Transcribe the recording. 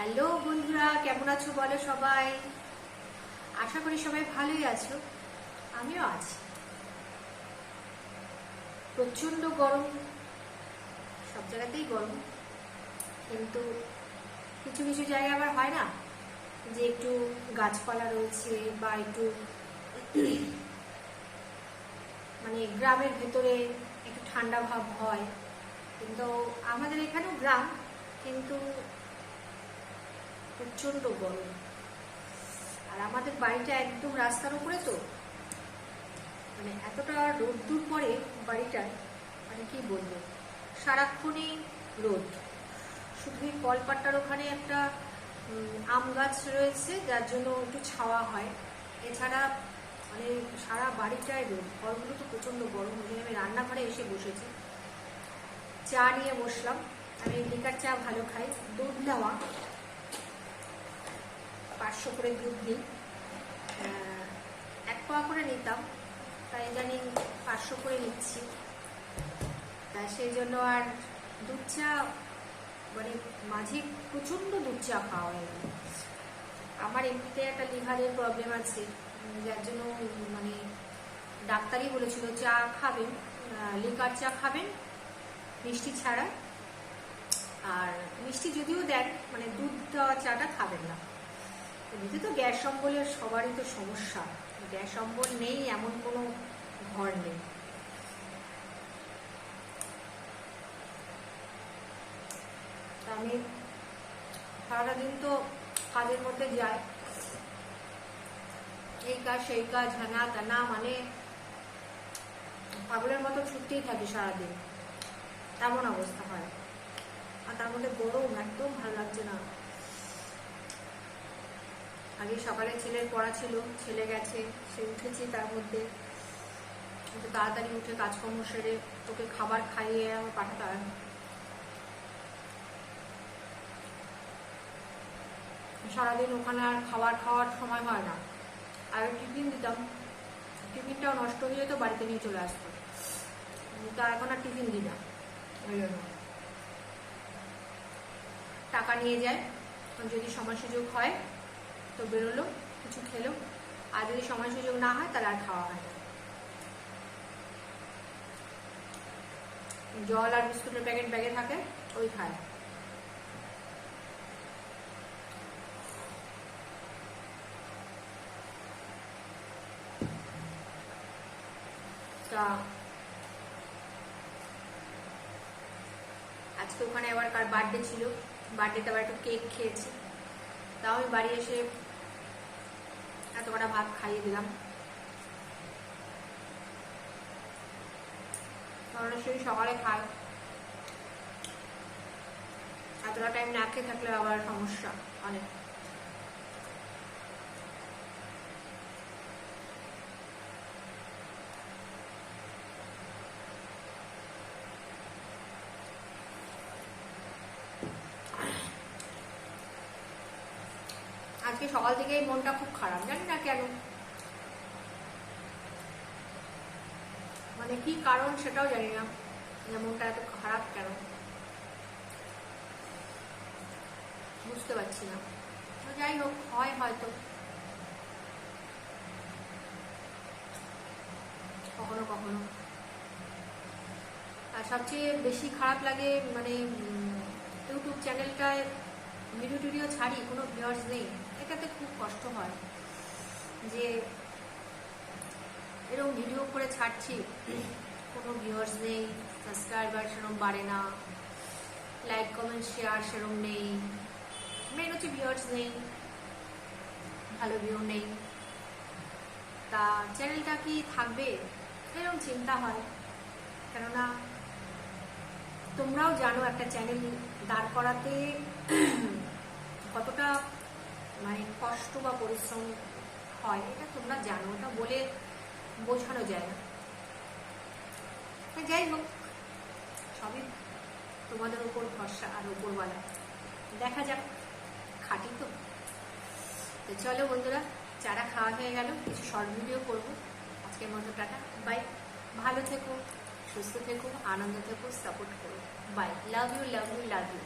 Hello বন্ধুরা, কেমন আছো বলো সবাই। আশা করি সবাই ভালোই আছো, আমিও আছি। প্রচন্ড গরম, সব জায়গাতেই গরম, কিন্তু কিছু কিছু জায়গায় আবার হয় না যে একটু গাছপালা রয়েছে বা একটু মানে গ্রামের ভেতরে একটু ঠান্ডা ভাব হয়। কিন্তু আমাদের এখানেও গ্রাম, কিন্তু প্রচন্ড গরম। আর আমাদের বাড়িটা একদম রাস্তার উপরে, তো মানে এতটা রোদ্দুর পরে বাড়িটায়, মানে কি বলবো, সারাক্ষণই রোদ। শুধু এই কলপাট্টার ওখানে একটা আম গাছ রয়েছে, যার জন্য একটু ছাওয়া হয়। এছাড়া মানে সারা বাড়িটায় রোদ। ঘরগুলো তো প্রচন্ড গরম। ওই আমি রান্নাঘরে এসে বসেছি, চা নিয়ে বসলাম। আমি লিকার চা ভালো খাই। দুধ নেওয়া, 500 করে দুধ নিই। 1 পোয়া করে নিতাম, তাই জানি 500 করে নিচ্ছি। সেই জন্য আর দুধ চা মানে মাঝে প্রচণ্ড দুধ চা খাওয়া হয়ে গেল। আমার এমনিতে একটা লিভারের প্রবলেম আছে, যার জন্য মানে ডাক্তারই বলেছিল চা খাবেন, লিকার চা খাবেন মিষ্টি ছাড়া। আর মিষ্টি যদিও দেন, মানে দুধ দেওয়া চাটা খাবেন না। এমনিতে তো গ্যাস অম্বলের সবারই তো সমস্যা। গ্যাস অম্বল নেই এমন কোনো ঘর নেই। আমি সারাদিন তো কাজের মধ্যে যাই, এই কাজ সেই কাজ, হানা টানা, মানে পাগলের মতো ছুটতেই থাকি সারাদিন, তেমন অবস্থা হয়। আর তার মধ্যে গরম, একদম ভালো লাগছে না। আগে সকালে ছেলের পড়া ছিল, ছেলে গেছে, সে উঠেছি, তার মধ্যে একটু তাড়াতাড়ি উঠে কাজকর্ম সেরে তোকে খাবার খাইয়ে আমার পাঠাতে হয়। সারাদিন ওখানে আর খাওয়ার সময় হয় না। আর টিফিন দিতাম, টিফিনটাও নষ্ট হয়ে যেত, বাড়িতে নিয়ে চলে আসতো। তা এখন আর টিফিন দিই না। ওই জন্য টাকা নিয়ে যায়, যদি সময় সুযোগ হয় তো বেরোলো, কিছু খেলো। আর যদি সময় সুযোগ না হয় তাহলে আর খাওয়া হয় না। জল আর বিস্কুটের প্যাকেট ব্যাগে থাকে, ওই খায়। তা আজকে ওখানে আবার কার বার্থডে ছিল, বার্থডেতে আবার একটু কেক খেয়েছি। তাও আমি বাড়ি এসে এত কটা ভাত খাইয়ে দিলাম, কারণ সেই সকালে খায়। এতটা টাইম না খেয়ে থাকলে আবার সমস্যা অনেক। আজকে সকাল থেকেই মনটা খুব খারাপ, জানি না কেন, মানে কি কারণ সেটাও জানি না, যে মনটা এত খারাপ কেন বুঝতে পারছি না। যাই হোক, হয় হয়তো কখনো কখনো। আর সবচেয়ে বেশি খারাপ লাগে মানে ইউটিউব চ্যানেলটায় ভিডিও টিডিও ছাড়ি, কোনো ভিউয়ার্স নেই। এটাতে খুব কষ্ট হয় যে এরকম ভিডিও করে ছাড়ছি, কোনো ভিউয়ার্স নেই, সাবস্ক্রাইবার সেরকম বাড়ে না, লাইক কমেন্ট শেয়ার সেরকম নেই। মেন হচ্ছে ভিউয়ার্স নেই, ভালো ভিউ নেই। তা চ্যানেলটা কি থাকবে এরকম চিন্তা হয়। কেননা তোমরাও জানো একটা চ্যানেল দাঁড় করাতে কতটা মানে কষ্ট বা পরিশ্রম হয়, এটা তোমরা জানো, ওটা বলে বোঝানো যায় না। যাই হোক, সবই তোমাদের উপর ভরসা আর উপরওয়ালা, দেখা যাক, খাটি তো। চলো বন্ধুরা, চারা খাওয়া হয়ে গেল, কিছু শর্ট ভিডিও করবো। আজকের মতো টাটা, বাই। ভালো থেকো, সুস্থ থেকো, আনন্দ থেকো, সাপোর্ট করো। Bye, love you love you love you.